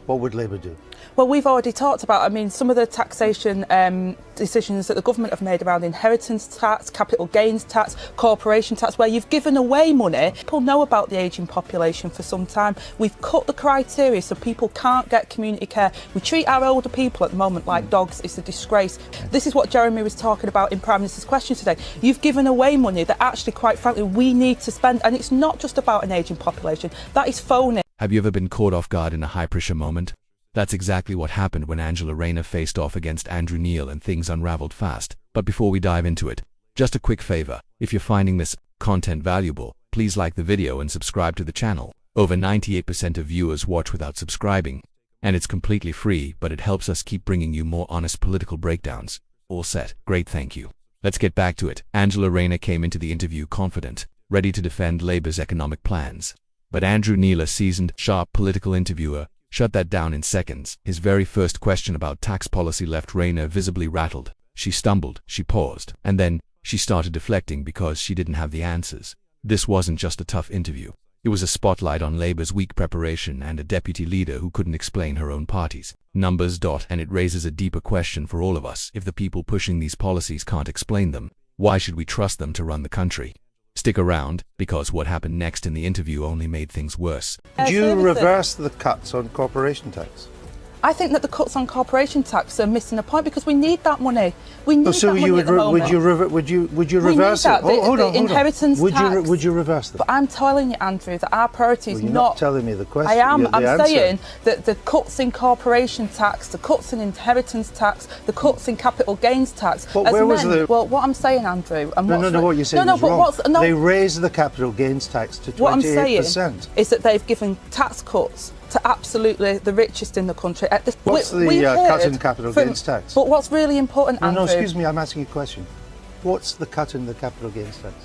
what would Labour do? Well, we've already talked about, I mean, some of the taxation decisions that the government have made around inheritance tax, capital gains tax, corporation tax, where you've given away money. People know about the ageing population for some time. We've cut the criteria so people can't get community care. We treat our older people at the moment like dogs. It's a disgrace. This is what Jeremy was talking about in Prime Minister's question today. You've given away money that actually, quite frankly, we need to spend. And it's not just about an ageing population. That is phony. Have you ever been caught off guard in a high-pressure moment? That's exactly what happened when Angela Rayner faced off against Andrew Neil and things unraveled fast. But before we dive into it, just a quick favor. If you're finding this content valuable, please like the video and subscribe to the channel. Over 98% of viewers watch without subscribing. And it's completely free, but it helps us keep bringing you more honest political breakdowns. All set. Great, thank you. Let's get back to it. Angela Rayner came into the interview confident, ready to defend Labour's economic plans. But Andrew Neil, a seasoned, sharp political interviewer, shut that down in seconds. His very first question about tax policy left Rayner visibly rattled. She stumbled, she paused, and then she started deflecting because she didn't have the answers. This wasn't just a tough interview. It was a spotlight on Labour's weak preparation and a deputy leader who couldn't explain her own party's numbers. And it raises a deeper question for all of us. If the people pushing these policies can't explain them, why should we trust them to run the country? Stick around, because what happened next in the interview only made things worse. Do you reverse the cuts on corporation tax? I think that the cuts on corporation tax are missing a point because we need that money. We need so that money at the moment. Would you reverse it? Hold on. Inheritance tax. Would you reverse them? But I'm telling you, Andrew, that our priority is you're not telling me the question. I am. The I'm answer. saying that the cuts in corporation tax, the cuts in inheritance tax, the cuts in capital gains tax. But where was the? Well, what I'm saying, Andrew, and no. What you're saying is wrong. They raised the capital gains tax to 28%. What I'm saying is that they've given tax cuts to absolutely the richest in the country. What's the cut in capital gains tax? But what's really important, Andrew... No, excuse me, I'm asking you a question. What's the cut in the capital gains tax?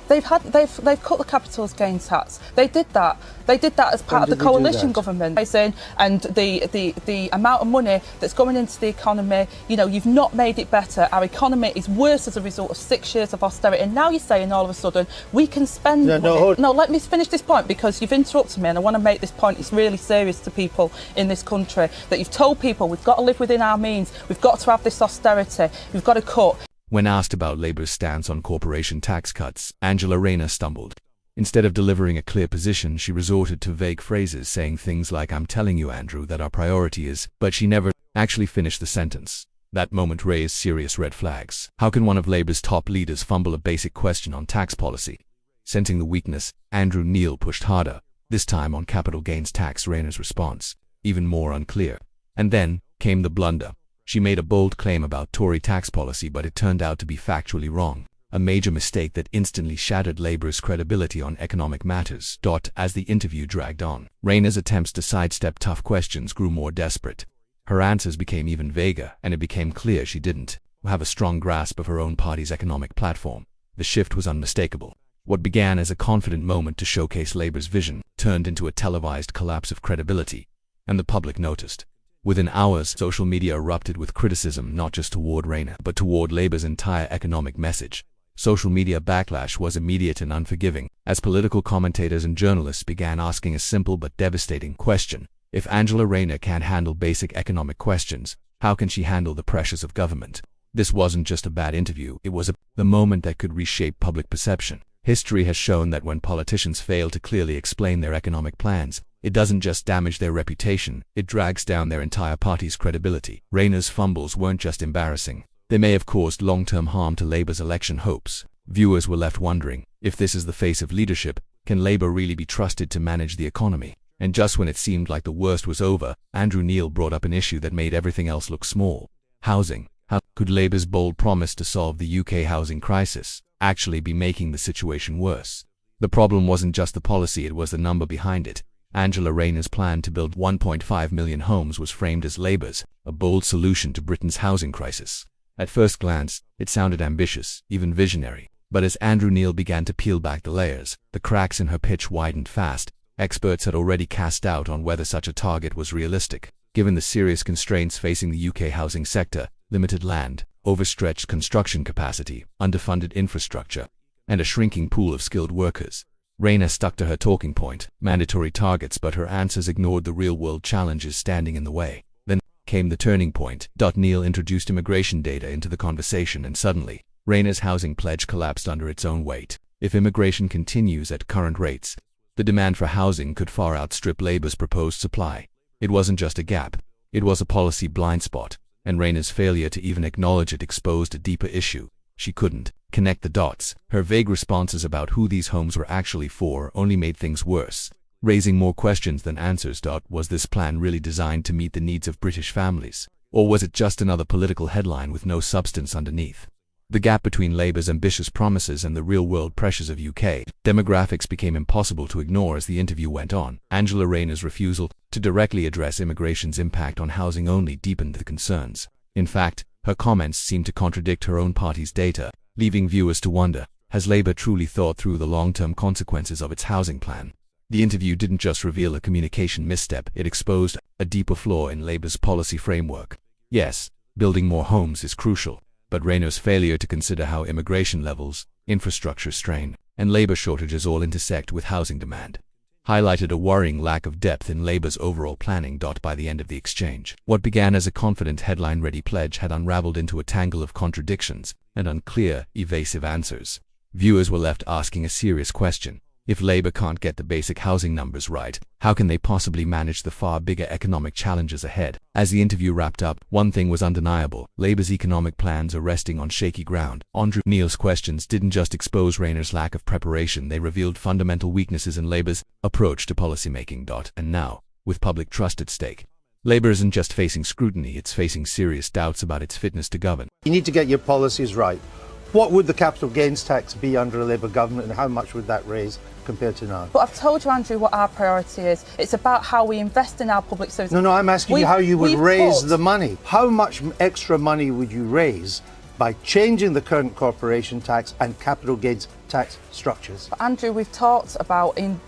They've cut the capital gains tax. They did that. They did that as part of the coalition government. And the amount of money that's going into the economy, you know, you've not made it better. Our economy is worse as a result of 6 years of austerity. And now you're saying all of a sudden we can spend money. No, let me finish this point because you've interrupted me and I want to make this point. It's really serious to people in this country that you've told people we've got to live within our means. We've got to have this austerity. We've got to cut. When asked about Labour's stance on corporation tax cuts, Angela Rayner stumbled. Instead of delivering a clear position, she resorted to vague phrases saying things like, "I'm telling you, Andrew, that our priority is," but she never actually finished the sentence. That moment raised serious red flags. How can one of Labour's top leaders fumble a basic question on tax policy? Sensing the weakness, Andrew Neil pushed harder, this time on capital gains tax. Rayner's response, even more unclear. And then came the blunder. She made a bold claim about Tory tax policy, but it turned out to be factually wrong. A major mistake that instantly shattered Labour's credibility on economic matters. As the interview dragged on, Rayner's attempts to sidestep tough questions grew more desperate. Her answers became even vaguer, and it became clear she didn't have a strong grasp of her own party's economic platform. The shift was unmistakable. What began as a confident moment to showcase Labour's vision turned into a televised collapse of credibility, and the public noticed. Within hours, social media erupted with criticism not just toward Rayner, but toward Labour's entire economic message. Social media backlash was immediate and unforgiving, as political commentators and journalists began asking a simple but devastating question. If Angela Rayner can't handle basic economic questions, how can she handle the pressures of government? This wasn't just a bad interview, it was the moment that could reshape public perception. History has shown that when politicians fail to clearly explain their economic plans, it doesn't just damage their reputation, it drags down their entire party's credibility. Rayner's fumbles weren't just embarrassing. They may have caused long-term harm to Labour's election hopes. Viewers were left wondering, if this is the face of leadership, can Labour really be trusted to manage the economy? And just when it seemed like the worst was over, Andrew Neil brought up an issue that made everything else look small. Housing. How could Labour's bold promise to solve the UK housing crisis actually be making the situation worse? The problem wasn't just the policy, it was the number behind it. Angela Rayner's plan to build 1.5 million homes was framed as Labour's, a bold solution to Britain's housing crisis. At first glance, it sounded ambitious, even visionary. But as Andrew Neil began to peel back the layers, the cracks in her pitch widened fast. Experts had already cast doubt on whether such a target was realistic, given the serious constraints facing the UK housing sector: limited land, overstretched construction capacity, underfunded infrastructure, and a shrinking pool of skilled workers. Rayner stuck to her talking point, mandatory targets, but her answers ignored the real-world challenges standing in the way. Then came the turning point. Neil introduced immigration data into the conversation, and suddenly, Rayner's housing pledge collapsed under its own weight. If immigration continues at current rates, the demand for housing could far outstrip Labour's proposed supply. It wasn't just a gap, it was a policy blind spot, and Rayner's failure to even acknowledge it exposed a deeper issue. She couldn't connect the dots. Her vague responses about who these homes were actually for only made things worse, raising more questions than answers. Was this plan really designed to meet the needs of British families? Or was it just another political headline with no substance underneath? The gap between Labour's ambitious promises and the real-world pressures of UK demographics became impossible to ignore as the interview went on. Angela Rayner's refusal to directly address immigration's impact on housing only deepened the concerns. In fact, her comments seemed to contradict her own party's data, leaving viewers to wonder, has Labour truly thought through the long-term consequences of its housing plan? The interview didn't just reveal a communication misstep, it exposed a deeper flaw in Labour's policy framework. Yes, building more homes is crucial, but Rayner's failure to consider how immigration levels, infrastructure strain, and labour shortages all intersect with housing demand highlighted a worrying lack of depth in Labour's overall planning. By the end of the exchange, what began as a confident headline-ready pledge had unraveled into a tangle of contradictions and unclear, evasive answers. Viewers were left asking a serious question. If Labour can't get the basic housing numbers right, how can they possibly manage the far bigger economic challenges ahead? As the interview wrapped up, one thing was undeniable. Labour's economic plans are resting on shaky ground. Neil's questions didn't just expose Rayner's lack of preparation, they revealed fundamental weaknesses in Labour's approach to policymaking. And now, with public trust at stake, Labour isn't just facing scrutiny, it's facing serious doubts about its fitness to govern. You need to get your policies right. What would the capital gains tax be under a Labour government, and how much would that raise compared to now? But I've told you, Andrew, what our priority is. It's about how we invest in our public services. No, I'm asking you how you would raise the money. How much extra money would you raise by changing the current corporation tax and capital gains tax structures? But Andrew, we've talked about in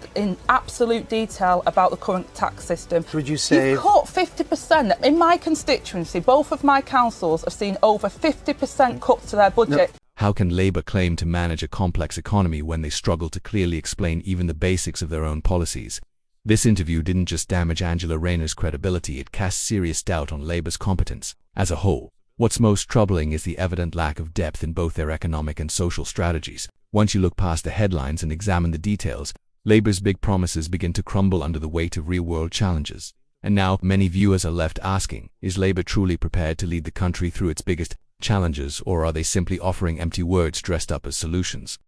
absolute detail about the current tax system. Would you say you've cut 50%? In my constituency, both of my councils have seen over 50% cut to their budget. No. How can Labour claim to manage a complex economy when they struggle to clearly explain even the basics of their own policies? This interview didn't just damage Angela Rayner's credibility, it cast serious doubt on Labour's competence as a whole. What's most troubling is the evident lack of depth in both their economic and social strategies. Once you look past the headlines and examine the details, Labour's big promises begin to crumble under the weight of real-world challenges. And now, many viewers are left asking, is Labour truly prepared to lead the country through its biggest challenges, or are they simply offering empty words dressed up as solutions?